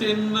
3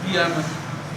PM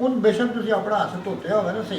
ਹੁਣ ਬੇਸ਼ੱਕ ਤੁਸੀਂ ਆਪਣਾ ਹੱਥ ਧੋਤੇ ਹੋਵੇ ਨਾ ਸਹੀ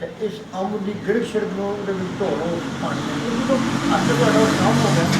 ਤੇ ਇਸ ਅੰਬ ਦੀ ਗਿੜਕ ਛਿੜਕ ਨੂੰ ਉਹਦੇ ਵਿੱਚ ਧੋ ਲਓ ਪਾਣੀ ਨਾਲ ਜਦੋਂ ਹੱਥ ਤੁਹਾਡਾ ਸਾਫ਼ ਹੋ ਗਿਆ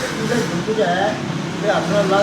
ਤੇ ਇਹਦਾ ਜੁਗ ਹੈ ਤੇ ਹੱਥ ਨਾਲ ਲਾ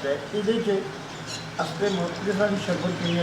ਤੇ ਇਹਦੇ ਚ ਅਸਲੇ ਮੁਕਤਸਰ ਦੀ ਸ਼ਰਬਤ ਕਿੰਨੀ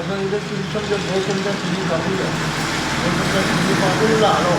ਅਸਲ ਇਹਦੇ ਚ ਸਮਝੋ 2 ਚਮਚ ਚੀਨੀ ਕਾਫੀ ਹੈ 2 ਚਮਚ ਚੀਨੀ ਪਾ ਕੇ ਲਾ ਲਓ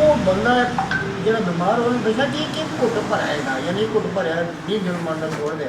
ਉਹ ਬੰਦਾ ਜਿਹੜਾ ਬਿਮਾਰ ਹੋਵੇ ਬੇਸ਼ੱਕ ਇਹ ਕਿ ਘੁੱਟ ਭਰਾਏਗਾ ਯਾਨੀ ਘੁੱਟ ਭਰਿਆ 20 ਦਿਨ ਮੰਨ ਛੋੜ ਦੇ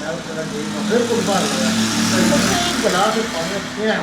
ਮੈਂ ਤੇਰਾ ਠੀਕ ਹੈ ਫਿਰ ਘੁੱਟ ਭਰ ਲਿਆ ਸਹੀ ਗਲਾਸ ਪਾਣੀ ਪੀਣਾ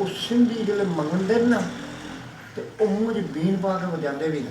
ਉਹ ਸਿੰਧੀ ਜਿਹੜੇ ਮੰਗਦੇ ਨੇ ਨਾ ਤੇ ਉਹ ਮੂੰਹ 'ਚ ਬੀਨ ਪਾ ਕੇ ਵਜਾਉਂਦੇ ਵੀ ਨੇ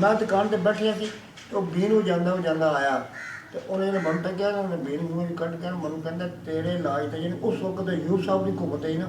ਮੈਂ ਦੁਕਾਨ ਤੇ ਬੈਠਿਆ ਸੀ ਤੇ ਉਹ ਬੀਨ ਵਜਾਉਂਦਾ ਆਇਆ ਤੇ ਉਹਨੇ ਮੈਨੂੰ ਤਾਂ ਕਿਹਾ ਉਹਨੇ ਬੀਨ ਮੂੰਹ 'ਚ ਕੱਢ ਕੇ ਮੈਨੂੰ ਕਹਿੰਦਾ ਤੇਰੇ ਇਲਾਜ ਤੇ ਜਿਹਨੇ ਉਸ ਵਕਤ ਯੂਸਫ ਸਾਹਿਬ ਦੀ ਘੁੰਮਤ ਹੀ ਨਾ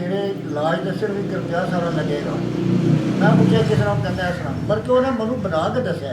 ਤੇਰੇ ਇਲਾਜ ਦਾ ਸਿਰਫ 1 ਰੁਪਿਆ ਸਾਰਾ ਲੱਗੇਗਾ ਮੈਂ ਪੁੱਛਿਆ ਕਿਸ ਤਰ੍ਹਾਂ ਕਹਿੰਦਾ ਇਸ ਤਰ੍ਹਾਂ ਬਲਕਿ ਉਹਨੇ ਮੈਨੂੰ ਬਣਾ ਕੇ ਦੱਸਿਆ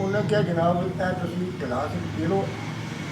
ਉਹਨੇ ਕਿਹਾ ਜਨਾਬ ਇਹ ਤੁਸੀਂ ਗਲਾਸ ਪੀ ਲਓ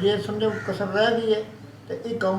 ਜੇ ਸਮਝੋ ਕਸਰ ਰਹਿ ਗਈ ਹੈ ਤੇ ਇਹ ਕੰਮ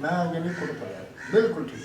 ਮੈਂ ਯਾਨੀ ਖੁਦ ਪੜਿਆ ਬਿਲਕੁਲ ਠੀਕ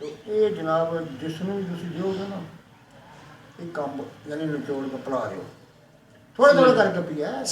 ਤੋ ਇਹ ਜਨਾਬ ਜਿਸ ਨੂੰ ਵੀ ਤੁਸੀਂ ਦਿਓਗੇ ਨਾ ਇਹ ਕੰਮ ਯਾਨੀ ਨਿਚੋੜ ਕੇ ਪਲਾ ਦਿਓ ਥੋੜਾ ਥੋੜਾ ਕਰਕੇ ਪੀਆ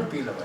ਇੱਕ ਪੀ ਲਵੇ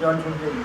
ਜਾਨ ਛੁੱਟ ਜਾਏਗੀ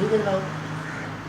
ਠੀਕ ਹੈ ਜਨਾਬ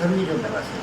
ਗਰਮੀ ਜੋ ਹੁੰਦਾ ਵੈਸੇ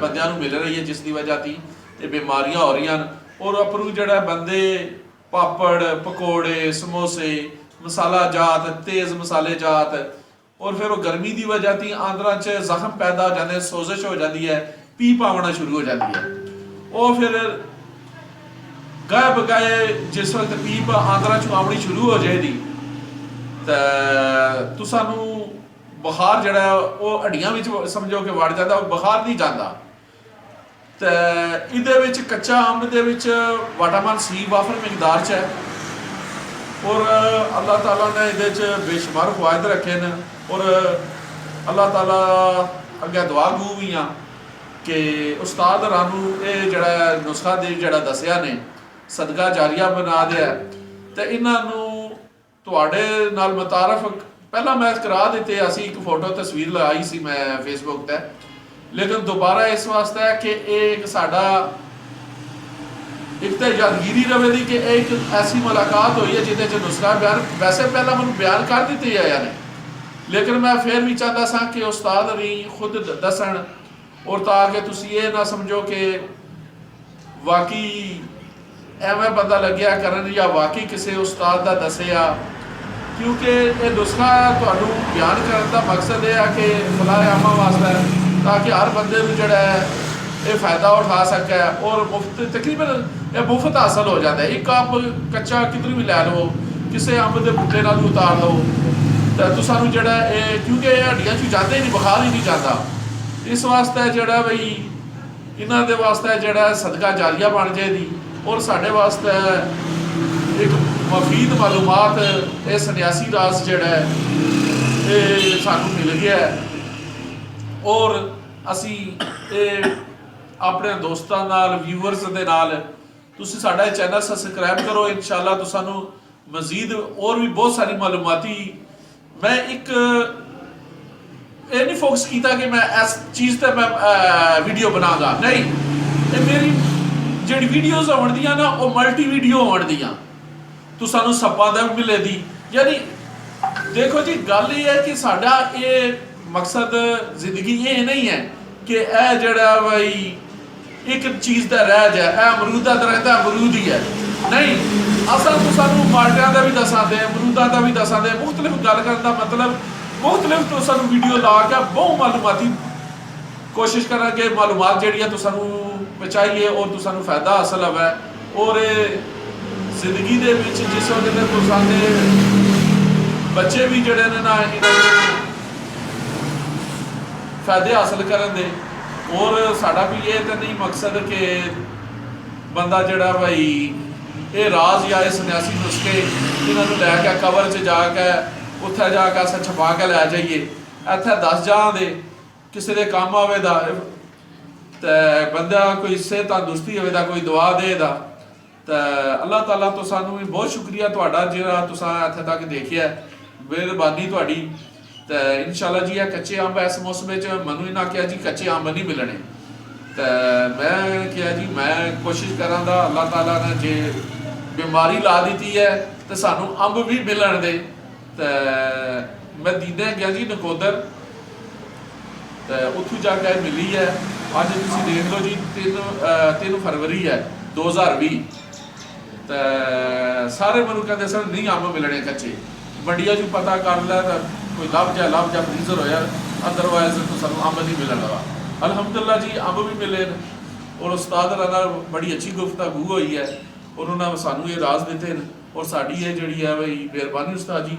ਬੰਦਿਆਂ ਨੂੰ ਮਿਲ ਰਹੀ ਹੈ, ਜਿਸ ਦੀ ਵਜ੍ਹਾ ਤੀ ਇਹ ਬਿਮਾਰੀਆਂ ਹੋ ਰਹੀਆਂ ਹਨ। ਔਰ ਉੱਪਰੋਂ ਜਿਹੜਾ ਬੰਦੇ ਪਾਪੜ ਪਕੌੜੇ ਸਮੋਸੇ ਮਸਾਲਾ ਜਾਤ ਤੇਜ਼ ਮਸਾਲੇ ਜਾਤ, ਔਰ ਫਿਰ ਉਹ ਗਰਮੀ ਦੀ ਵਜ੍ਹਾ ਤੀ ਆਂਦਰਾਂ 'ਚ ਜ਼ਖਮ ਪੈਦਾ ਹੋ ਜਾਂਦੇ, ਸੋਜ਼ਸ਼ ਹੋ ਜਾਂਦੀ ਹੈ, ਪੀ ਪਾਵਣਾ ਸ਼ੁਰੂ ਹੋ ਜਾਂਦੀ ਹੈ। ਉਹ ਫਿਰ ਗਾਏ ਬਗਾਏ ਜਿਸ ਵਕਤ ਪੀਪ ਆਂਦਰਾਂ 'ਚੋਂ ਆਉਣੀ ਸ਼ੁਰੂ ਹੋ ਜਾਏਗੀ ਤਾਂ ਤੁਸਾਂ ਨੂੰ ਬੁਖਾਰ ਜਿਹੜਾ ਉਹ ਹੱਡੀਆਂ ਵਿੱਚ ਸਮਝੋ ਕਿ ਵੜ ਜਾਂਦਾ, ਉਹ ਬੁਖਾਰ ਨਹੀਂ ਜਾਂਦਾ। ਤੇ ਇਹਦੇ ਵਿੱਚ ਕੱਚਾ ਅੰਬ ਦੇ ਵਿੱਚ ਵਿਟਾਮਿਨ ਸੀ ਵਾਫਰ ਮਿਕਦਾਰ 'ਚ ਹੈ, ਔਰ ਅੱਲਾਹ ਤਾਲਾ ਨੇ ਇਹਦੇ 'ਚ ਬੇਸ਼ੁਮਾਰ ਫਵਾਇਦ ਰੱਖੇ ਨੇ। ਔਰ ਅੱਲਾਹ ਤਾਲਾ ਅੱਗੇ ਦੁਆ ਗੂ ਵੀ ਹਾਂ ਕਿ ਉਸਤਾਦ ਰਾਨੂੰ ਇਹ ਜਿਹੜਾ ਨੁਸਖਾ ਦੇ ਜਿਹੜਾ ਦੱਸਿਆ ਨੇ ਸਦਕਾ ਜਾਰੀਆ ਬਣਾ ਦਿਆ, ਤੇ ਇਹਨਾਂ ਨੂੰ ਤੁਹਾਡੇ ਨਾਲ ਮੁਤਾਰਫ ਪਹਿਲਾਂ ਮੈਂ ਕਰਾ ਦਿੱਤੇ। ਅਸੀਂ ਇੱਕ ਫੋਟੋ ਤਸਵੀਰ ਲਗਾਈ ਸੀ ਮੈਂ ਫੇਸਬੁੱਕ ਤੇ, ਲੇਕਿਨ ਦੁਬਾਰਾ ਇਸ ਵਾਸਤੇ ਹੈ ਕਿ ਇਹ ਇੱਕ ਸਾਡਾ ਇੱਕ ਤਾਂ ਯਾਦਗਿਰੀ ਰਵੇ ਦੀ ਕਿ ਇਹ ਇੱਕ ਐਸੀ ਮੁਲਾਕਾਤ ਹੋਈ ਹੈ ਜਿਹਦੇ 'ਚ ਨੁਸਖਾ ਬਿਆਨ ਵੈਸੇ ਪਹਿਲਾਂ ਮੈਨੂੰ ਬਿਆਨ ਕਰ ਦਿੱਤੇ ਆਇਆ ਨੇ, ਲੇਕਿਨ ਮੈਂ ਫਿਰ ਵੀ ਚਾਹੁੰਦਾ ਸਾਂ ਕਿ ਉਸਤਾਦ ਵੀ ਖੁਦ ਦੱਸਣ, ਔਰ ਤਾਂ ਕਿ ਤੁਸੀਂ ਇਹ ਨਾ ਸਮਝੋ ਕਿ ਵਾਕਈ ਐਵੇਂ ਬੰਦਾ ਲੱਗਿਆ ਕਰਨ ਜਾਂ ਵਾਕਈ ਕਿਸੇ ਉਸਤਾਦ ਦਾ ਦੱਸਿਆ, ਕਿਉਂਕਿ ਇਹ ਨੁਸਖਾ ਤੁਹਾਨੂੰ ਬਿਆਨ ਕਰਨ ਦਾ ਮਕਸਦ ਇਹ ਹੈ ਕਿ ਫਲਾਹ ਆਮਾਂ ਵਾਸਤੇ, ਤਾਂ ਕਿ ਹਰ ਬੰਦੇ ਨੂੰ ਜਿਹੜਾ ਹੈ ਇਹ ਫਾਇਦਾ ਉਠਾ ਸਕੇ। ਔਰ ਮੁਫਤ ਤਕਰੀਬਨ ਇਹ ਮੁਫਤ ਹਾਸਲ ਹੋ ਜਾਂਦਾ ਹੈ। ਇੱਕ ਅੰਬ ਕੱਚਾ ਕਿਧਰ ਵੀ ਲੈ ਲਓ, ਕਿਸੇ ਅੰਬ ਦੇ ਬੂਟੇ ਨਾਲ ਵੀ ਉਤਾਰ ਲਓ, ਤਾਂ ਤੁਸਾਂ ਨੂੰ ਜਿਹੜਾ ਇਹ ਕਿਉਂਕਿ ਇਹ ਹੱਡੀਆਂ 'ਚ ਜਾਂਦੇ ਹੀ ਨਹੀਂ, ਬੁਖਾਰ ਹੀ ਨਹੀਂ ਜਾਂਦਾ। ਇਸ ਵਾਸਤੇ ਜਿਹੜਾ ਬਈ ਇਹਨਾਂ ਦੇ ਵਾਸਤੇ ਜਿਹੜਾ ਸਦਕਾ ਜਾਰੀਆ ਬਣ ਜਾਏਗੀ, ਔਰ ਸਾਡੇ ਵਾਸਤੇ ਇੱਕ ਮਫੀਦ ਮਾਲੂਮਾਤ ਇਹ ਸੰਨਿਆਸੀ ਰਾਸ ਜਿਹੜਾ ਇਹ ਸਾਨੂੰ ਮਿਲ ਗਿਆ ਹੈ। ਔਰ ਅਸੀਂ ਇਹ ਆਪਣੇ ਦੋਸਤਾਂ ਨਾਲ ਵਿਊਅਰਸ ਦੇ ਨਾਲ ਤੁਸੀਂ ਸਾਡਾ ਇਹ ਚੈਨਲ ਸਬਸਕ੍ਰਾਈਬ ਕਰੋ। ਇਨਸ਼ਾਅੱਲਾ ਤੁਹਾਨੂੰ ਮਜ਼ੀਦ ਹੋਰ ਵੀ ਬਹੁਤ ਸਾਰੀ ਮਾਲੂਮਾਤੀ ਮੈਂ ਇੱਕ ਇਹ ਨਹੀਂ ਫੋਕਸ ਕੀਤਾ ਕਿ ਮੈਂ ਇਸ ਚੀਜ਼ ਤੇ ਮੈਂ ਵੀਡੀਓ ਬਣਾਗਾ, ਨਹੀਂ, ਇਹ ਮੇਰੀ ਜਿਹੜੀ ਵੀਡੀਓਜ਼ ਆਉਣਦੀਆਂ ਨਾ ਉਹ ਮਲਟੀ ਵੀਡੀਓ ਆਉਣਦੀਆਂ, ਤੁਸਾਂ ਨੂੰ ਸੱਪਾਂ ਦਾ ਵੀ ਮਿਲੇ ਦੀ। ਯਾਨੀ ਦੇਖੋ ਜੀ ਗੱਲ ਇਹ ਹੈ ਕਿ ਸਾਡਾ ਇਹ ਮਕਸਦ ਜ਼ਿੰਦਗੀ ਇਹ ਨਹੀਂ ਹੈ ਕਿ ਇਹ ਜਿਹੜਾ ਬਈ ਇੱਕ ਚੀਜ਼ ਦਾ ਰਹਿ ਜਾ, ਇਹ ਅਮਰੂਦ ਦਾ ਦਰਖਤ ਹੈ ਅਮਰੂਦ ਹੀ ਹੈ, ਨਹੀਂ, ਅਸਲ ਤੁਸਾਂ ਨੂੰ ਮਾਲਟਿਆਂ ਦਾ ਵੀ ਦੱਸਾਂਦੇ, ਅਮਰੂਦਾਂ ਦਾ ਵੀ ਦੱਸਾਂਦੇ। ਮੁਖਤਲਿਫ ਗੱਲ ਕਰਨ ਦਾ ਮਤਲਬ ਮੁਖਤਲਿਫ ਤੁਸਾਂ ਨੂੰ ਵੀਡੀਓ ਲਾ ਕੇ ਬਹੁਤ ਮਾਲੂਮਾਤੀ ਕੋਸ਼ਿਸ਼ ਕਰਾਂਗੇ ਮਾਲੂਮਾਤ ਜਿਹੜੀ ਹੈ ਤੁਸਾਂ ਨੂੰ ਪਹੁੰਚਾਈਏ ਔਰ ਤੁਸਾਂ ਨੂੰ ਫਾਇਦਾ ਹਾਸਲ ਹੋਵੇ। ਔਰ ਜ਼ਿੰਦਗੀ ਦੇ ਵਿੱਚ ਜਿਸ ਵਕਤ ਦੇ ਤੁਸਾਂ ਦੇ ਬੱਚੇ ਵੀ ਜਿਹੜੇ ਨੇ ਨਾ ਇਹਨਾਂ ਨੂੰ ਫਾਇਦੇ ਹਾਸਲ ਕਰਨ ਦੇ, ਔਰ ਸਾਡਾ ਵੀ ਇਹ ਤਾਂ ਨਹੀਂ ਮਕਸਦ ਕਿ ਬੰਦਾ ਜਿਹੜਾ ਭਾਈ ਇਹ ਰਾਜ਼ ਜਾਂ ਇਹ ਸੰਨਿਆਸੀ ਨੁਸਖੇ ਇਹਨਾਂ ਨੂੰ ਲੈ ਕੇ ਕਬਰ 'ਚ ਜਾ ਕੇ ਉੱਥੇ ਜਾ ਕੇ ਅਸਾਂ ਛਪਾ ਕੇ ਲੈ ਜਾਈਏ, ਇੱਥੇ ਦੱਸ ਜਾਵਾਂਗੇ ਕਿਸੇ ਦੇ ਕੰਮ ਆਵੇ ਦਾ ਤੇ ਬੰਦਾ ਕੋਈ ਸਿਹਤ ਤੰਦਰੁਸਤੀ ਹੋਵੇ ਦਾ ਕੋਈ ਦੁਆ ਦੇ ਦਾ। ਤਾਂ ਅੱਲਾਹ ਤਾਲਾ ਤੋਂ ਸਾਨੂੰ ਵੀ ਬਹੁਤ ਸ਼ੁਕਰੀਆ ਤੁਹਾਡਾ ਜਿਹੜਾ ਤੁਸੀਂ ਇੱਥੇ ਤੱਕ ਦੇਖਿਆ, ਮਿਹਰਬਾਨੀ ਤੁਹਾਡੀ। ਤੇ ਇਨਸ਼ਾਅੱਲਾ ਜੀ ਇਹ ਕੱਚੇ ਅੰਬ ਇਸ ਮੌਸਮ ਵਿੱਚ ਮੈਨੂੰ ਇਹਨਾਂ ਕਿਹਾ ਜੀ ਕੱਚੇ ਅੰਬ ਨਹੀਂ ਮਿਲਣੇ, ਤੇ ਮੈਂ ਕਿਹਾ ਜੀ ਮੈਂ ਕੋਸ਼ਿਸ਼ ਕਰਾਂਗਾ ਅੱਲਾਹ ਤਾਲਾ ਨੇ ਜੇ ਬਿਮਾਰੀ ਲਾ ਦਿੱਤੀ ਹੈ ਤੇ ਸਾਨੂੰ ਅੰਬ ਵੀ ਮਿਲਣ ਦੇ। ਤੇ ਮੈਂ ਦੀਨੇ ਗਿਆ ਜੀ ਨਕੋਦਰ, ਤੇ ਉੱਥੋਂ ਜਾ ਕੇ ਮਿਲੀ ਹੈ। ਅੱਜ ਤੁਸੀਂ ਦੇਖ ਲਓ ਜੀ 3 ਫਰਵਰੀ ਹੈ 2020, ਤੇ ਸਾਰੇ ਮੈਨੂੰ ਕਹਿੰਦੇ ਸਰ ਨਹੀਂ ਅੰਬ ਮਿਲਣੇ ਕੱਚੇ, ਮੰਡੀਆਂ 'ਚ ਪਤਾ ਕਰ ਲੈ ਤਾਂ ਕੋਈ ਲੱਭ ਜਾ ਫਰੀਜ਼ਰ ਹੋਇਆ, ਅਦਰਵਾਇਜ਼ ਤਾਂ ਸਾਨੂੰ ਅੰਬ ਨਹੀਂ ਮਿਲਣ ਲੱਗਾ। ਅਲਹਮਦੁਲਿਲਾ ਜੀ ਅੰਬ ਵੀ ਮਿਲੇ ਨੇ, ਔਰ ਉਸਤਾਦ ਨਾਲ ਬੜੀ ਅੱਛੀ ਗੁਫ਼ਤਗੂ ਹੋਈ ਹੈ, ਉਹਨਾਂ ਨੇ ਸਾਨੂੰ ਇਹ ਰਾਜ਼ ਦਿੱਤੇ ਨੇ, ਔਰ ਸਾਡੀ ਇਹ ਜਿਹੜੀ ਹੈ ਬਈ ਮਿਹਰਬਾਨੀ ਉਸਤਾਦ ਜੀ,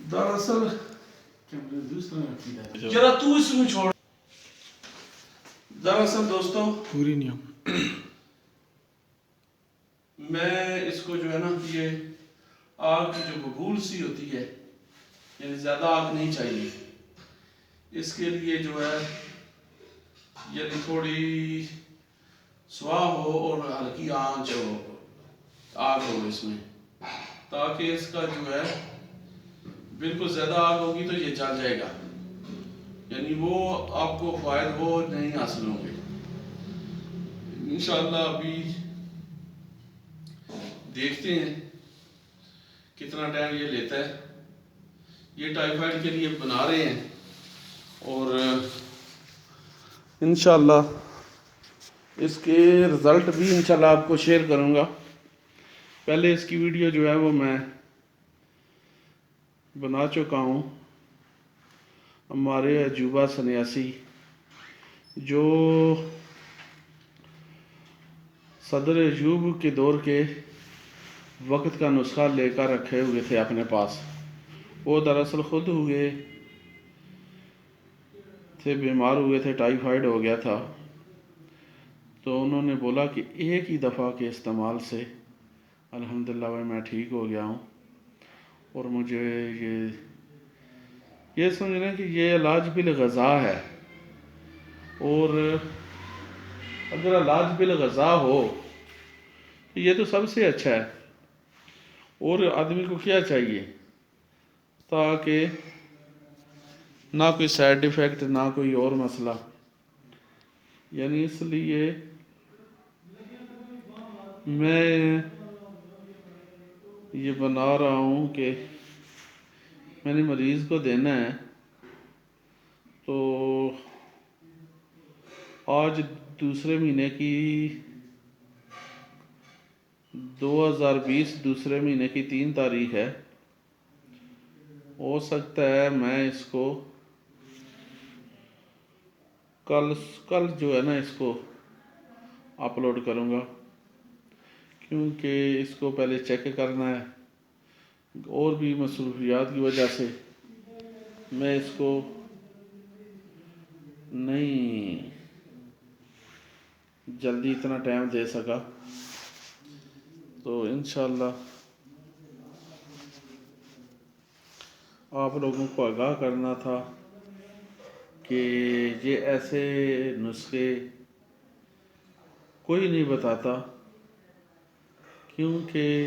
دراصل ذرا تو اس میں چھوڑ. دراصل دوستوں پوری نہیں ہو. میں اس کو جو ہے نا یہ آگ کی جو ببول سی ہوتی ہے یعنی زیادہ آگ نہیں چاہیے اس کے لیے جو ہے یعنی تھوڑی سواہ ہو اور ہلکی آنچ ہو آگ ہو اس میں تاکہ اس کا جو ہے بالکل زیادہ آگ ہوگی تو یہ جل جائے گا یعنی وہ آپ کو فوائد وہ نہیں حاصل ہوں گے انشاءاللہ. ابھی دیکھتے ہیں کتنا ٹائم یہ لیتا ہے. یہ ٹائیفائڈ کے لیے بنا رہے ہیں اور انشاءاللہ اس کے رزلٹ بھی انشاءاللہ آپ کو شیئر کروں گا. پہلے اس کی ویڈیو جو ہے وہ میں بنا چکا ہوں. ہمارے عجوبہ سنیاسی جو صدر ایوب کے دور کے وقت کا نسخہ لے کر رکھے ہوئے تھے اپنے پاس. وہ دراصل خود ہوئے تھے بیمار ہوئے تھے ٹائیفائڈ ہو گیا تھا تو انہوں نے بولا کہ ایک ہی دفعہ کے استعمال سے الحمدللہ میں ٹھیک ہو گیا ہوں اور مجھے یہ سمجھنا کہ یہ علاج بالغذا ہے اور اگر علاج بالغذا ہو تو یہ تو سب سے اچھا ہے. اور آدمی کو کیا چاہیے تاکہ نہ کوئی سائیڈ ایفیکٹ نہ کوئی اور مسئلہ یعنی اس لیے میں یہ بنا رہا ہوں کہ میں نے مریض کو دینا ہے. تو آج دوسرے مہینے کی 2020 دوسرے مہینے کی 3 تاریخ ہے. ہو سکتا ہے میں اس کو کل جو ہے نا اس کو اپلوڈ کروں گا کیونکہ اس کو پہلے چیک کرنا ہے اور بھی مصروفیات کی وجہ سے میں اس کو نہیں جلدی اتنا ٹائم دے سکا. تو انشاءاللہ آپ لوگوں کو آگاہ کرنا تھا کہ یہ ایسے نسخے کوئی نہیں بتاتا کیونکہ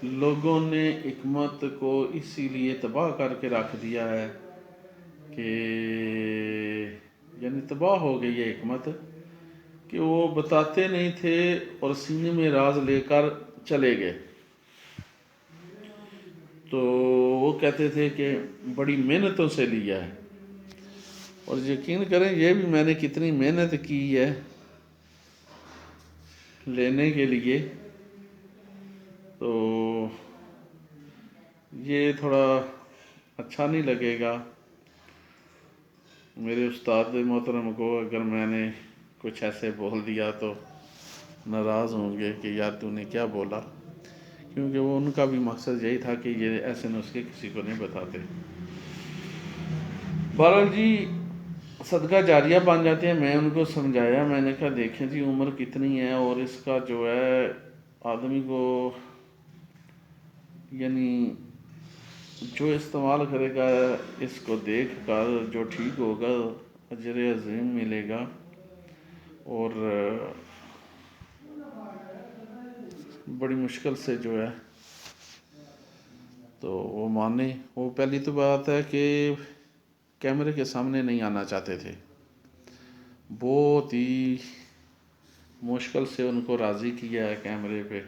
لوگوں نے حکمت کو اسی لیے تباہ کر کے رکھ دیا ہے کہ یعنی تباہ ہو گئی ہے حکمت کہ وہ بتاتے نہیں تھے اور سینے میں راز لے کر چلے گئے. تو وہ کہتے تھے کہ بڑی محنتوں سے لیا ہے اور یقین کریں یہ بھی میں نے کتنی محنت کی ہے لینے کے لیے. تو یہ تھوڑا اچھا نہیں لگے گا میرے استاد محترم کو اگر میں نے کچھ ایسے بول دیا تو ناراض ہوں گے کہ یار تو نے کیا بولا کیونکہ وہ ان کا بھی مقصد یہی تھا کہ یہ ایسے نسخے کسی کو نہیں بتاتے. بہرحال جی صدقہ جاریہ بن جاتے ہیں. میں ان کو سمجھایا میں نے کہا دیکھیں جی عمر کتنی ہے اور اس کا جو ہے آدمی کو یعنی جو استعمال کرے گا اس کو دیکھ کر جو ٹھیک ہوگا اجر عظیم ملے گا اور بڑی مشکل سے جو ہے تو وہ مانے. وہ پہلی تو بات ہے کہ کیمرے کے سامنے نہیں آنا چاہتے تھے. بہت ہی مشکل سے ان کو راضی کیا ہے کیمرے پہ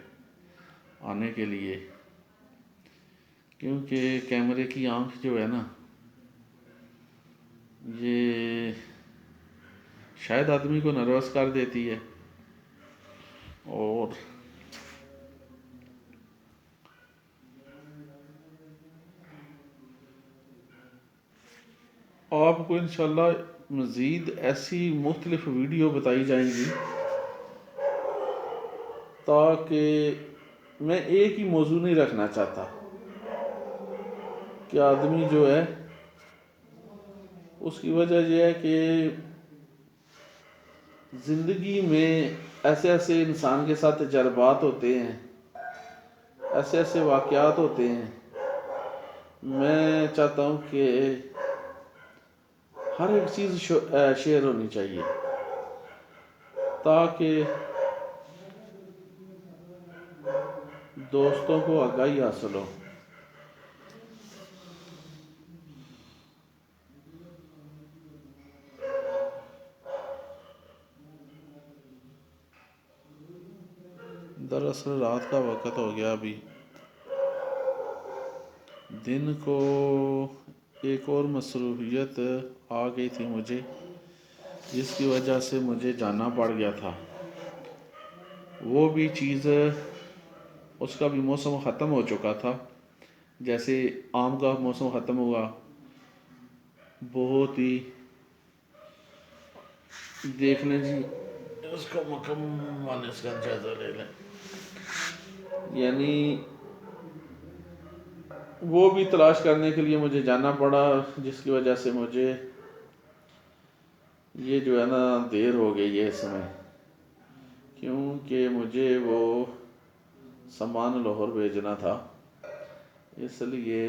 آنے کے لیے کیونکہ کیمرے کی آنکھ جو ہے نا یہ شاید آدمی کو نروس کر دیتی ہے اور آپ کو انشاءاللہ مزید ایسی مختلف ویڈیو بتائی جائیں گی تاکہ میں ایک ہی موضوع نہیں رکھنا چاہتا کہ آدمی جو ہے اس کی وجہ یہ ہے کہ زندگی میں ایسے ایسے انسان کے ساتھ تجربات ہوتے ہیں، ایسے ایسے واقعات ہوتے ہیں، میں چاہتا ہوں کہ ہر ایک چیز شیئر ہونی چاہیے تاکہ دوستوں کو آگاہی حاصل ہو۔ دراصل رات کا وقت ہو گیا، ابھی دن کو ایک اور مصروفیت آ گئی تھی مجھے، جس کی وجہ سے مجھے جانا پڑ گیا تھا۔ وہ بھی چیز، اس کا بھی موسم ختم ہو چکا تھا، جیسے آم کا موسم ختم ہوا، بہت ہی دیکھ لیں جی اس کو مکمل اس کا جائزہ لے لیں، یعنی وہ بھی تلاش کرنے کے لیے مجھے جانا پڑا، جس کی وجہ سے مجھے یہ جو ہے نا دیر ہو گئی ہے اس میں، کیونکہ مجھے وہ سامان لاہور بھیجنا تھا، اس لیے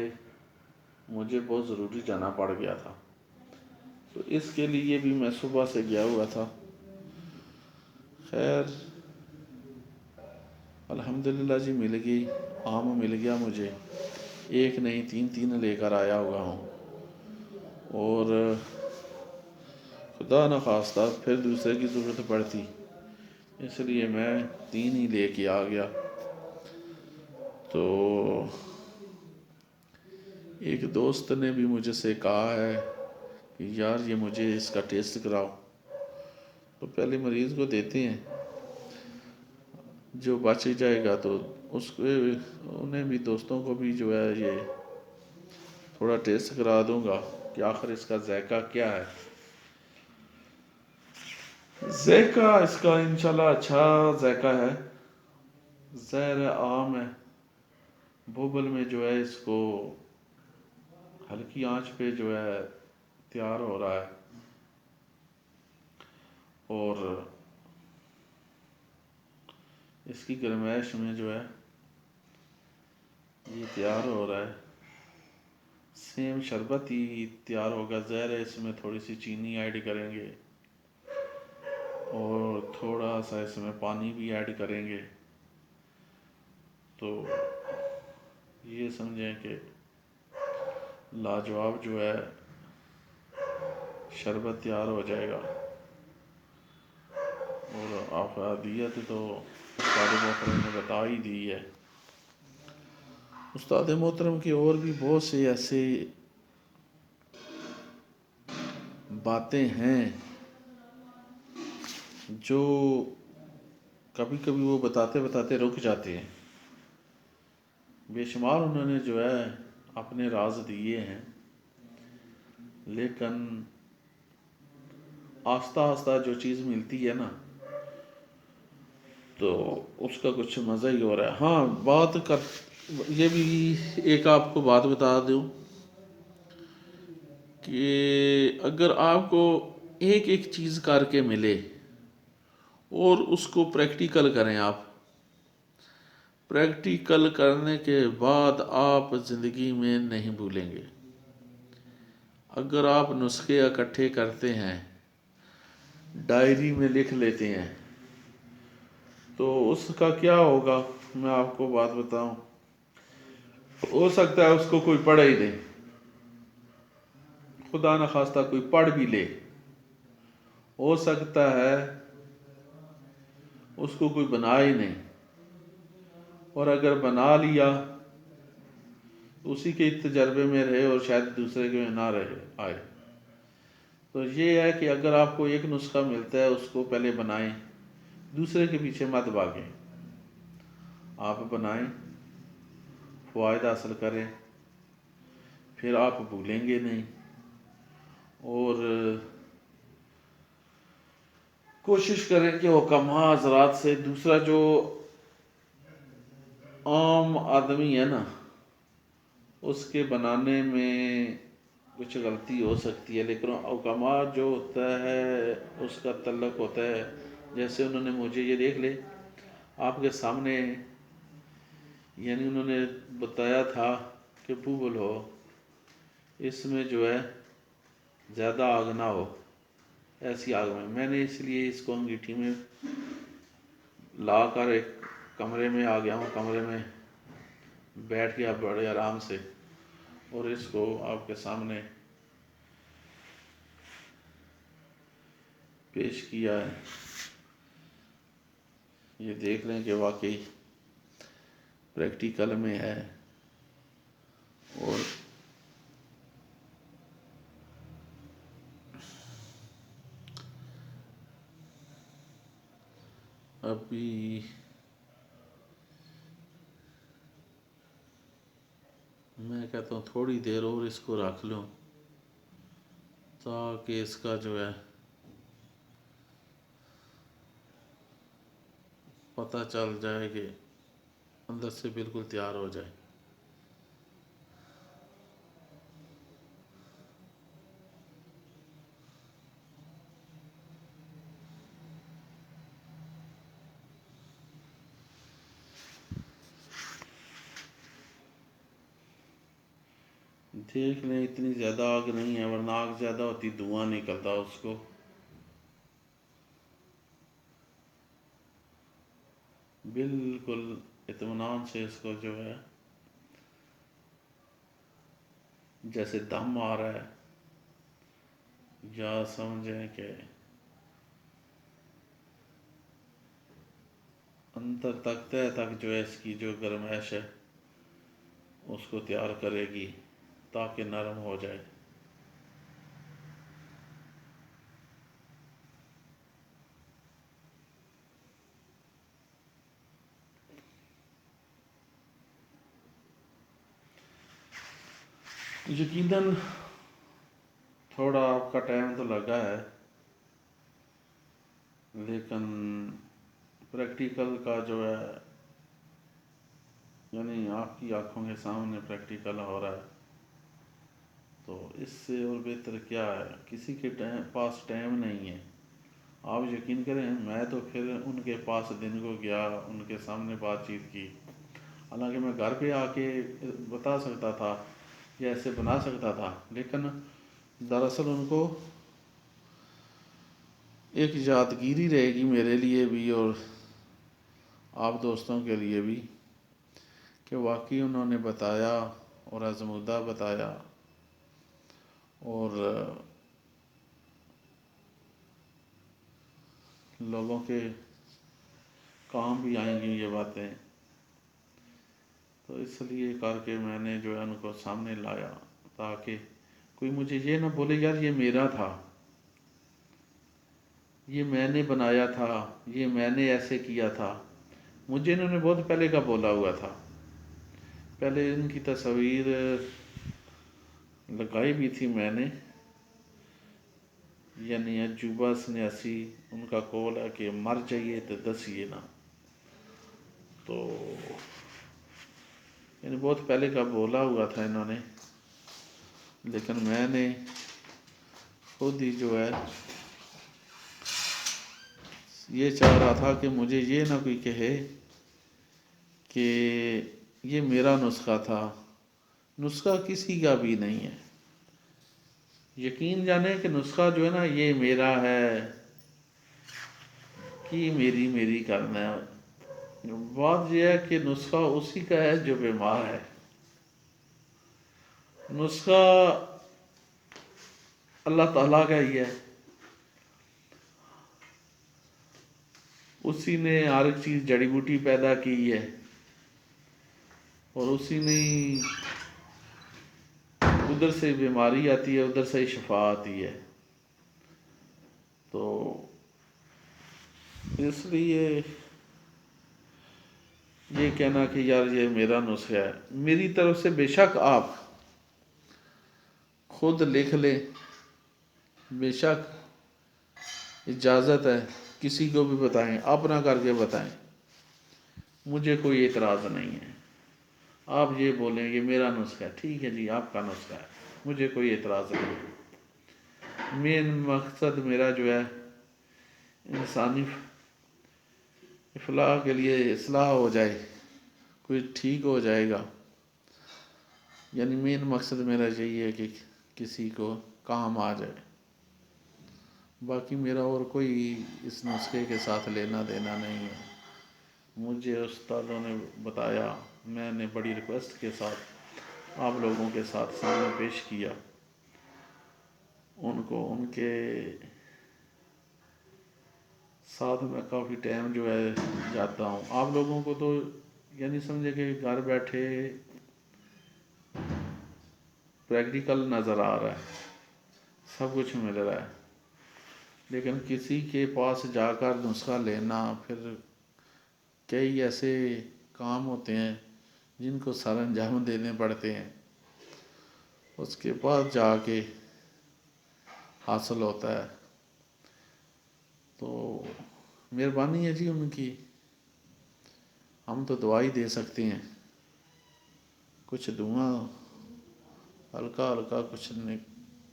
مجھے بہت ضروری جانا پڑ گیا تھا، تو اس کے لیے بھی میں صبح سے گیا ہوا تھا۔ خیر الحمدللہ جی مل گئی، آم مل گیا مجھے، ایک نہیں تین لے کر آیا ہوا ہوں، اور خدا نخواستہ پھر دوسرے کی ضرورت پڑتی، اس لیے میں 3 ہی لے کے آ گیا۔ تو ایک دوست نے بھی مجھ سے کہا ہے کہ یار یہ مجھے اس کا ٹیسٹ کراؤ، تو پہلے مریض کو دیتے ہیں، جو بچ جائے گا تو اس کو، انہیں بھی دوستوں کو بھی جو ہے یہ تھوڑا ٹیسٹ کرا دوں گا کہ آخر اس کا ذائقہ کیا ہے۔ ذائقہ اس کا انشاءاللہ اچھا ذائقہ ہے، زہر عام ہے، بوبل میں جو ہے اس کو ہلکی آنچ پہ جو ہے تیار ہو رہا ہے، اور اس کی گرمائش میں جو ہے یہ تیار ہو رہا ہے، سیم شربت ہی تیار ہوگا، زہر ہے، اس میں تھوڑی سی چینی ایڈ کریں گے اور تھوڑا سا اس میں پانی بھی ایڈ کریں گے، تو یہ سمجھیں کہ لاجواب جو ہے شربت تیار ہو جائے گا۔ اور افادیت تو استاد محترم نے بتا ہی دی ہے۔ استاد محترم کی اور بھی بہت سے ایسے باتیں ہیں جو کبھی کبھی وہ بتاتے بتاتے رک جاتے ہیں، بے شمار انہوں نے جو ہے اپنے راز دیے ہیں، لیکن آہستہ آہستہ جو چیز ملتی ہے نا تو اس کا کچھ مزہ ہی ہو رہا ہے۔ ہاں بات کر، یہ بھی ایک آپ کو بات بتا دوں کہ اگر آپ کو ایک ایک چیز کر کے ملے اور اس کو پریکٹیکل کریں، آپ پریکٹیکل کرنے کے بعد آپ زندگی میں نہیں بھولیں گے۔ اگر آپ نسخے اکٹھے کرتے ہیں، ڈائری میں لکھ لیتے ہیں، تو اس کا کیا ہوگا، میں آپ کو بات بتاؤں، ہو سکتا ہے اس کو کوئی پڑھ ہی نہیں، خدا نخواستہ کوئی پڑھ بھی لے، ہو سکتا ہے اس کو کوئی بنا ہی نہیں، اور اگر بنا لیا اسی کے تجربے میں رہے اور شاید دوسرے کے میں نہ رہے آئے۔ تو یہ ہے کہ اگر آپ کو ایک نسخہ ملتا ہے اس کو پہلے بنائیں، دوسرے کے پیچھے مت بھاگیں، آپ بنائیں، فوائد حاصل کریں، پھر آپ بھولیں گے نہیں، اور کوشش کریں کہ حکماء حضرات سے، دوسرا جو عام آدمی ہے نا اس کے بنانے میں کچھ غلطی ہو سکتی ہے، لیکن حکما جو ہوتا ہے اس کا تعلق ہوتا ہے، جیسے انہوں نے مجھے یہ دیکھ لے آپ کے سامنے، یعنی انہوں نے بتایا تھا کہ بوبل ہو، اس میں جو ہے زیادہ آگ نہ ہو، ایسی آگ میں نے اس لیے اس کو انگیٹھی میں لا کر ایک کمرے میں آ گیا ہوں، کمرے میں بیٹھ گیا بڑے آرام سے، اور اس کو آپ کے سامنے پیش کیا ہے۔ یہ دیکھ لیں کہ واقعی پریکٹیکل میں ہے، اور ابھی میں کہتا ہوں تھوڑی دیر اور اس کو رکھ لوں تاکہ اس کا جو ہے پتہ چل جائے کہ اندر سے بالکل تیار ہو جائے۔ دیکھ لیں اتنی زیادہ آگ نہیں ہے، ورنہ آگ زیادہ ہوتی دھواں نکلتا اس کو۔ بالکل اطمینان سے اس کو جو ہے جیسے دم آ رہا ہے، یا سمجھیں کہ اندر تک تہ تک جو ہے اس کی جو گرمائش ہے اس کو تیار کرے گی تاکہ نرم ہو جائے۔ یقیناً تھوڑا آپ کا ٹائم تو لگا ہے، لیکن پریکٹیکل کا جو ہے یعنی آپ کی آنکھوں کے سامنے پریکٹیکل ہو رہا ہے، تو اس سے اور بہتر کیا ہے؟ کسی کے پاس ٹائم نہیں ہے۔ آپ یقین کریں میں تو پھر ان کے پاس دن کو گیا، ان کے سامنے بات چیت کی، حالانکہ میں گھر پہ آ کے بتا سکتا تھا یا ایسے بنا سکتا تھا، لیکن دراصل ان کو ایک یادگیری رہے گی میرے لیے بھی اور آپ دوستوں کے لیے بھی کہ واقعی انہوں نے بتایا اور آزمودہ بتایا، اور لوگوں کے کام بھی آئیں گی یہ باتیں، تو اس لیے کر کے میں نے جو ہے ان کو سامنے لایا تاکہ کوئی مجھے یہ نہ بولے یار یہ میرا تھا، یہ میں نے بنایا تھا، یہ میں نے ایسے کیا تھا۔ مجھے انہوں نے بہت پہلے کا بولا ہوا تھا، پہلے ان کی تصویر لگائی بھی تھی میں نے، یعنی عجوبہ سنیاسی ان کا قول ہے کہ مر جائیے تو دسیے نا، تو یعنی بہت پہلے کا بولا ہوا تھا انہوں نے، لیکن میں نے خود ہی جو ہے یہ چاہ رہا تھا کہ مجھے یہ نہ کوئی کہے کہ یہ میرا نسخہ تھا، نسخہ کسی کا بھی نہیں ہے۔ یقین جانے کہ نسخہ جو ہے نا یہ میرا ہے، کہ میری کرنا ہے۔ بات یہ ہے کہ نسخہ اسی کا ہے جو بیمار ہے، نسخہ اللہ تعالیٰ کا ہی ہے، اسی نے ہر ایک چیز جڑی بوٹی پیدا کی ہے، اور اسی نے ادھر سے بیماری آتی ہے ادھر سے ہی شفا آتی ہے، تو اس لیے یہ کہنا کہ یار یہ میرا نسخہ ہے، میری طرف سے بے شک آپ خود لکھ لیں، بے شک اجازت ہے، کسی کو بھی بتائیں، اپنا کر کے بتائیں، مجھے کوئی اعتراض نہیں ہے۔ آپ یہ بولیں یہ میرا نسخہ ہے، ٹھیک ہے جی آپ کا نسخہ ہے، مجھے کوئی اعتراض نہیں۔ مین مقصد میرا جو ہے انسانی افلاح کے لیے اصلاح ہو جائے، کوئی ٹھیک ہو جائے گا، یعنی مین مقصد میرا یہی ہے کہ کسی کو کام آ جائے، باقی میرا اور کوئی اس نسخے کے ساتھ لینا دینا نہیں ہے۔ مجھے استادوں نے بتایا، میں نے بڑی ریکویسٹ کے ساتھ آپ لوگوں کے ساتھ سامنے پیش کیا، ان کو ان کے ساتھ میں کافی ٹائم جو ہے جاتا ہوں۔ آپ لوگوں کو تو یعنی سمجھے کہ گھر بیٹھے پریکٹیکل نظر آ رہا ہے، سب کچھ مل رہا ہے، لیکن کسی کے پاس جا کر نسخہ لینا، پھر کئی ایسے کام ہوتے ہیں جن کو سر انجام دینے پڑتے ہیں، اس کے بعد جا کے حاصل ہوتا ہے۔ تو مہربانی ہے جی ان کی، ہم تو دعا ہی دے سکتے ہیں، کچھ دعا ہلکا ہلکا کچھ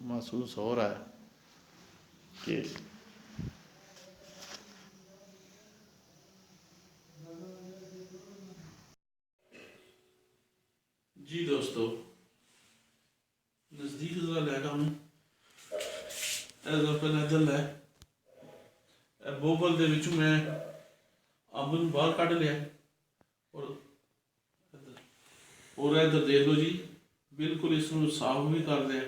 محسوس ہو رہا ہے کہ جی دوستو نزدیک ذرا لے گا ہوں پہلے دل ہے بوبل دے وچوں میں امب نوں باہر کڈ لیا، اور ادھر دیکھ لو جی بالکل اس نوں صاف بھی کر لیا،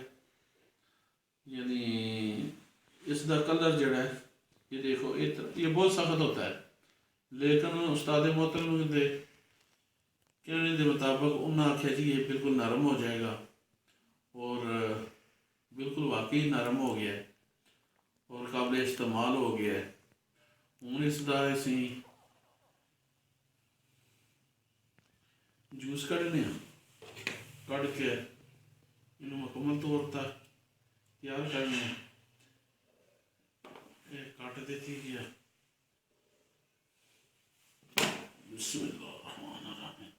یعنی اس دا کلر جڑا ہے یہ دیکھو یہ بہت سخت ہوتا ہے، لیکن استاد محترم دے کہنے کے مطابق انہوں نے آخیا جی یہ بالکل نرم ہو جائے گا، اور بالکل واقعی نرم ہو گیا ہے اور قابل استعمال ہو گیا ہے۔ ہوں اس کا اسی جوس کھنے کھ کے انہوں مکمل طور تک تیار کرنے، یہ کٹ دیتی گیا، بسم اللہ الرحمن الرحیم۔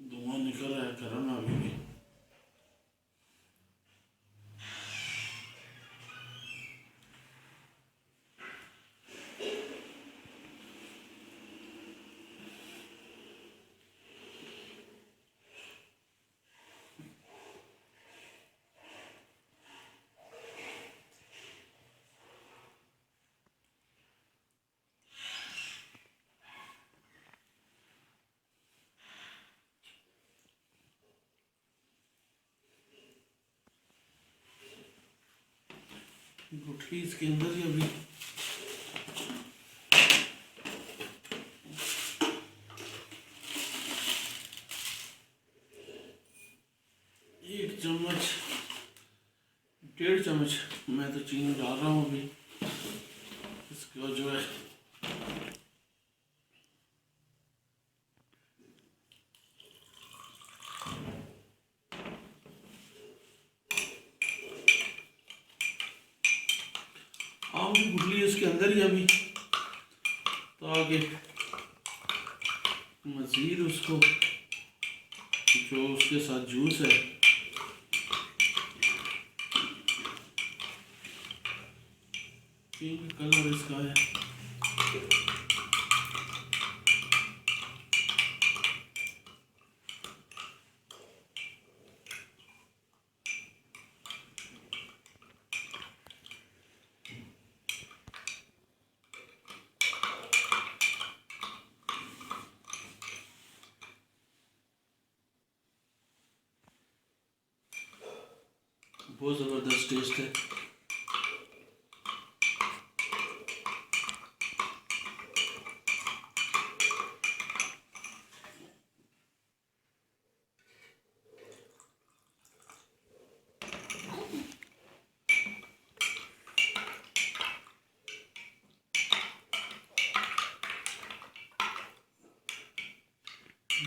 دھواں نکل رہا ہے گرم ابھی بھی، گٹھی اس کے اندر ہی ابھی ایک چمچ 1.5 چمچ میں تو چینی ڈال رہا ہوں ابھی، اس کو جو ہے آم کی گٹلی اس کے اندر ہی ابھی، تاکہ مزید اس کو جو اس کے ساتھ جوس ہے پنک کلر اس کا ہے، بہت زبردست ٹیسٹ ہے۔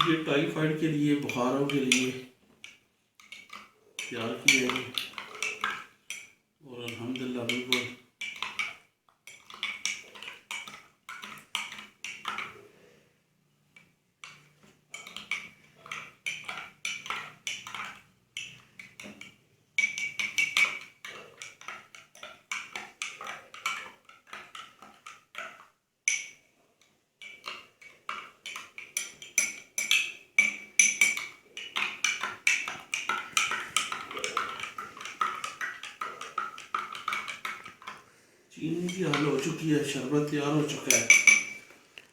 یہ ٹائیفائڈ کے لیے، بخاروں کے لیے تیار کیا ہے اور الحمدللہ بالکل چینی کی حل ہو چکی ہے، شربت تیار ہو چکا ہے.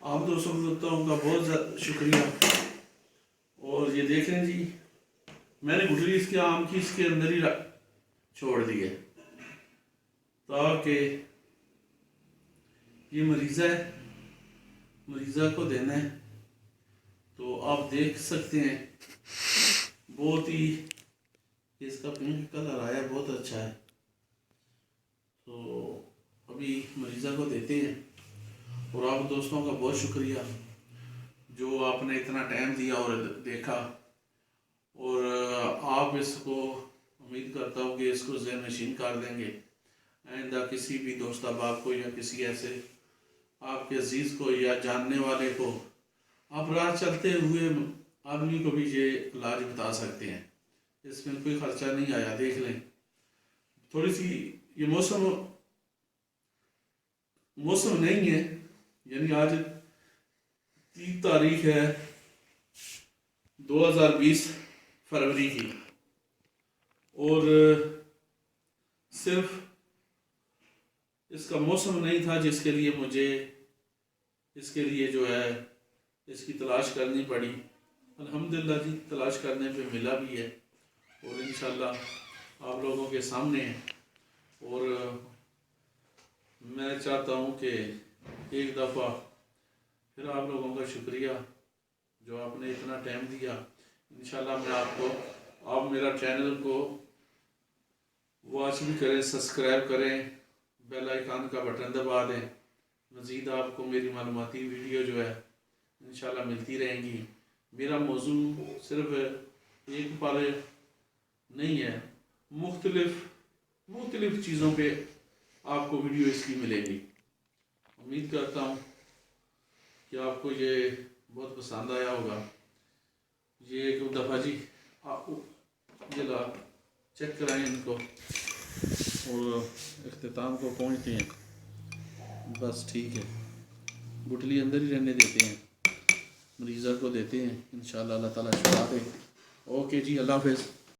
آپ دوستوں کا بہت شکریہ. اور یہ دیکھ لیں جی، میں نے گٹلی اس کے آم کی اس کے اندر ہی چھوڑ دی ہے تاکہ یہ مریضہ ہے، مریضہ کو دینا ہے. تو آپ دیکھ سکتے ہیں بہت ہی اس کا پنک کلر آیا، بہت اچھا ہے. تو ابھی مریضہ کو دیتے ہیں. اور آپ دوستوں کا بہت شکریہ جو آپ نے اتنا ٹائم دیا اور دیکھا. اور آپ اس کو امید کرتا ہوں کہ اس کو ذہن نشین کر دیں گے. آئندہ کسی بھی دوست احباب کو یا کسی ایسے آپ کے عزیز کو یا جاننے والے کو آپ راہ چلتے ہوئے آدمی کو بھی یہ علاج بتا سکتے ہیں. اس میں کوئی خرچہ نہیں آیا. دیکھ لیں تھوڑی سی یہ موسم نہیں ہے، یعنی آج 30 تاریخ ہے 2020 فروری کی، اور صرف اس کا موسم نہیں تھا جس کے لیے مجھے اس کے لیے جو ہے اس کی تلاش کرنی پڑی. الحمدللہ جی تلاش کرنے پہ ملا بھی ہے، اور انشاءاللہ آپ لوگوں کے سامنے ہے. اور میں چاہتا ہوں کہ ایک دفعہ پھر آپ لوگوں کا شکریہ جو آپ نے اتنا ٹائم دیا. انشاءاللہ میں آپ میرا چینل کو واچ بھی کریں، سبسکرائب کریں، بیل آئیکن کا بٹن دبا دیں. مزید آپ کو میری معلوماتی ویڈیو جو ہے انشاءاللہ ملتی رہیں گی. میرا موضوع صرف ایک پر نہیں ہے، مختلف چیزوں پہ آپ کو ویڈیو اس کی ملے گی. امید کرتا ہوں کہ آپ کو یہ بہت پسند آیا ہوگا. یہ ایک دفعہ جی آپ جلا چیک کرائیں ان کو، اور اختتام کو پہنچتے ہیں. بس ٹھیک ہے، گٹلی اندر ہی رہنے دیتے ہیں، مریضہ کو دیتے ہیں. انشاءاللہ اللہ تعالیٰ شفا دے. اوکے جی، اللہ حافظ.